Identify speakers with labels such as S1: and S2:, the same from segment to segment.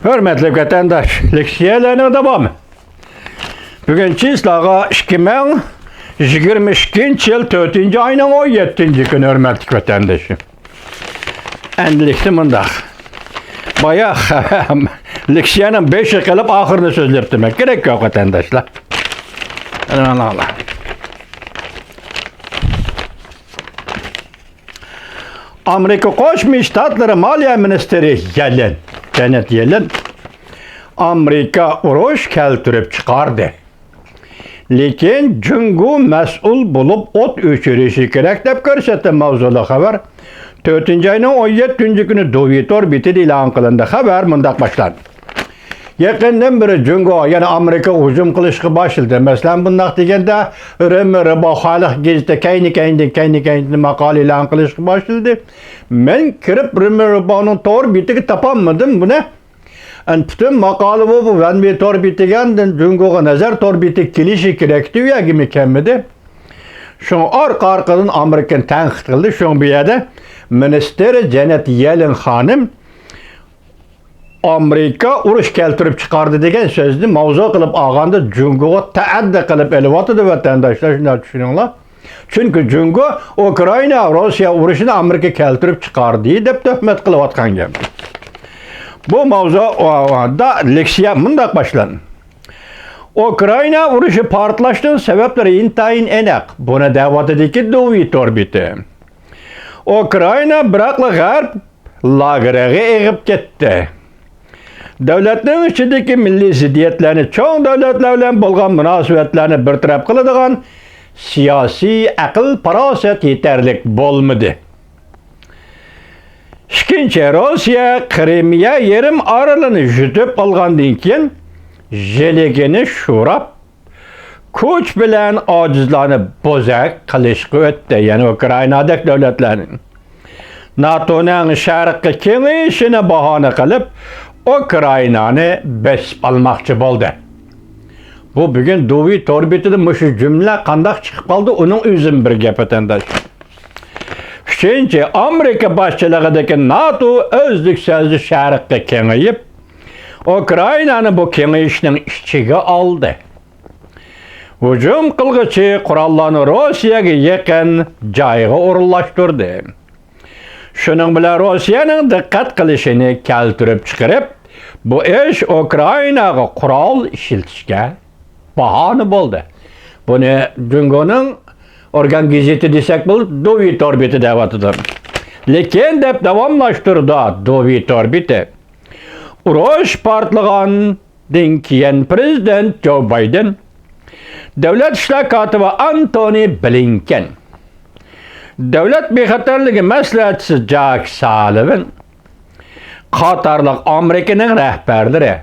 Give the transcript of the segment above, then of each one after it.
S1: Hörmetli vatandaş, leksiyalarına devam. Bugün Çislağa 2022 yıl 4. ayının 17. günü hörmetli vatandaşı. Endilikti mındaq. Bayağı leksiyanın 5 yıkılıp ahırını sözlep demek gerek yok vatandaşlar. Allah. Amerika Koşmuş Ştatları Maliye Ministeri Yellen, Janet Yellen, Amerika uruş keltirip çıkardı. Lekin Cungu mesul bulup ot öçürüşü gerek dep görsetti mavzulu haber. 4. ayının 17. günü Dovitor bitir ilan kılındı. Haber mındak başlandı. Yakından beri Cungu, yani Amerika hücum kılışkı başladı. Mesela bundak degende römürü bakhalık gezdi, kayni makal ilan kılışkı başladı. Ben kirip römürü bağının tor bitiki tapamadım bu ne? Bütün makalı bu, ben bir tor bitigen Cungu'ya nazar tor bitik kilişi kirekti ya gibi kemmedi. Şu arkadan Amerikan tenkit kıldı, şu bir yerde Ministeri Janet Yellen hanım Amerika uruş keltirip çıkardı degen sözünü mavzu kılıp ağanda Cungu'ya taaddi kılıp elevatıdı vatandaşlar, şunlar düşünüyorlar. Çünkü Cungu Ukrayna Rusya uruşunu Amerika keltirip çıkardı deyip töhmet kılıp atkan gibi. Bu mavzu da leksiya mındak başlandı. Ukrayna uruşu partlaştığın sebepleri intayin enek. Buna davet edildi Dovitor biti. Ukrayna bıraklı garp lagırığı eğip gitti. Devletlerin içindeki milli ziddiyetlerini, çoğun devletlerle bulgan münasebetlerini bir taraf kılıdığın siyasi akıl paraset yeterlik bolmadı. İkinci Rusya Krimiya yerim aralığını jütüp algandan keyin jelegini şurap kuch bilen acizlanıp bozak kılışkı öttü. Yani Ukrayna'daki devletlerin NATO'nun şarkı kengişini bahane kılıp Ukrayna'nı besip almakçı boldu. Bu bugün Dovitor bitidi şu cümle kandak çıkıp kaldı, onun üzüm bir gep vatandaş. Şimdi Amerika başçılığındaki NATO özlük sözlü şarkı kengiyip Ukrayna'nı bu kengişinin içine aldı. Hücum kılgıcı kurallarını Rusya'ya yakın cayıga orullaştırdı. Şunun bile Rusya'nın dikkat kılışını keltirip çıkarıp bu iş Ukrayna'ya kural işiltişke bahane buldu. Bunu Cungu'nun organ gizeti desek bu Dovitor biti devatıdır. Lekin dep devamlaştırdı Dovitor biti. Uruş partlığın dinkiyen Prezident Joe Biden, Devlet İşler Katibi Antony Blinken, Devlet Bexatarlığı Məsləhətçisi Jack Sullivan, Katarlıq Amerika'nın rəhbərləri,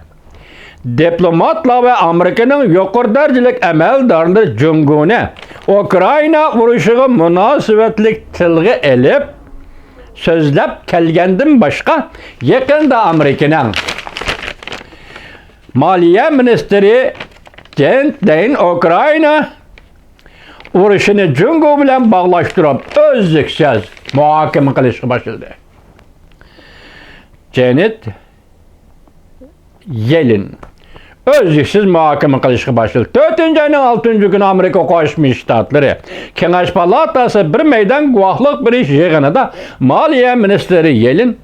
S1: diplomatlar ve Amerika'nın yukarı derecelik əməldarları Cungu'na Ukrayna vuruşuğu münasibetlik tilgi elip sözlep kelgendin başka yakında Amerika'nın Maliye Ministeri Janet Yellen Ukrayna vuruşunu Cungu bilen bağlaştırıp özlüksüz muhakeme kılışkı başladı. Janet Yellen özlüksüz muhakeme kılışkı başladı. 4. ayının 6. günü Amerika Koşmuş Ştatları Kengaş Palatası bir meydan guahlık bir iş yığınında Maliye Ministeri Yellen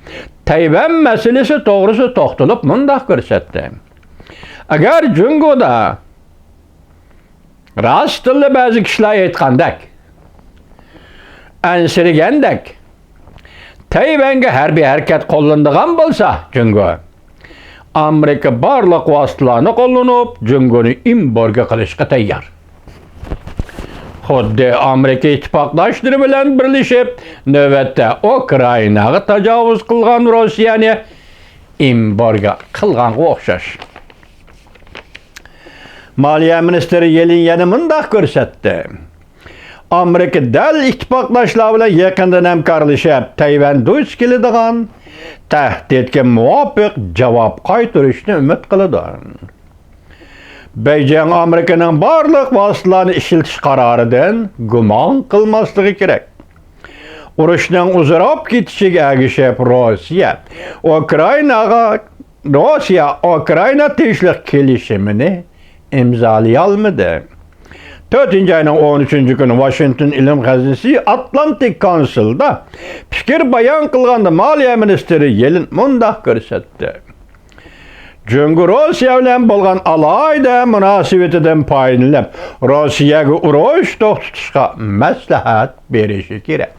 S1: Tayvan meselesi doğrusu toxtulup mındak görsetti. Eğer Cungu'da rastlı bazı kişiler etkandak, ensirigendek, Tayvan'a her bir hareket kullandıgan bolsa Cungu, Amerika barlık vasıtalarını kullanıp Cungu'nu imborga kılışka tayyar. Xuddi Amerika ittifaqdaşları bilen birleşip növbette Ukrayna'ga tecavüz kılgan Rusya'nı imborga kılgan oxşaş. Maliye Ministeri Yellen yana mındaq görsetdi. Amerika dal ittifaqdaşlar bilen yakından hemkarlaşıp Tayvan duç keladigan tahdidga muvofiq javob qaytarishni umid qiladi. Beijing Amerika'nın barliq vositalarini ishiltish qaroridan gumon qilmasligi kerak. Urushning uzrab ketishiga ergishib Rossiya Ukrainaga Rusya-Ukrayna tinchlik kelishimini imzalayolmadi. 4 ayının 13 günü Washington ilim hazinesi Atlantik Council'da fikir bayan kılganda Maliye Ministeri Yellen mundaq ko'rsatdi. Çünkü Rusya bilen bolgan alayda münasebetinden paylanıp Rusya'ya uruş to'xtatishga maslahat berishi kerak.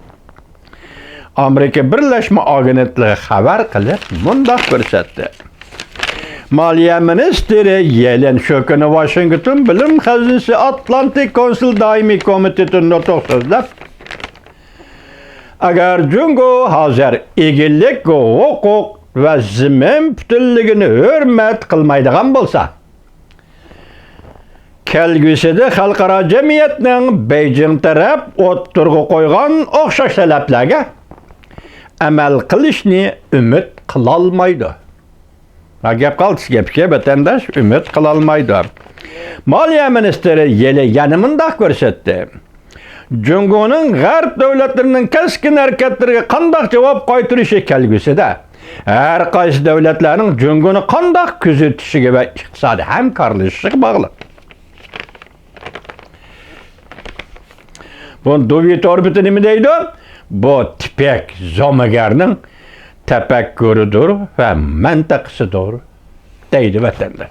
S1: Amerika Birleşme Agentligi xabar qilib mundaq ko'rsatdi. Maliye Ministeri Yellen şu günü Washington Bilim Hazinesi Atlantik Council Daimi Komitetinde to'xtalib, agar Cungo hazır egilik, hukuk ve zimin bütünlüğünü hürmet kılmaydigan bolsa, kelgüside xalqaro cemiyetinin Beijing taraf o'ttirg'i qo'ygan o'xshash talablarga amal qilishni umid qilolmaydi. Gap qoldi, vatandaş ümit kılalmaydı. Maliye Ministeri Yellen yana mundaq ko'rsatdi. Jungo'nun G'arb davlatlarının keskin harakatlariga qandaq javob qaytarishi kelgusida har qaysi davlatlarning Jungo'ni qandaq kuzatishiga va iqtisodiy hamkorlashishiga bog'liq. Bu David Orbit'in nima deydi? Bu tipek zomagarning tefekkürüdür ve mentakısıdır, deydi vatandaş.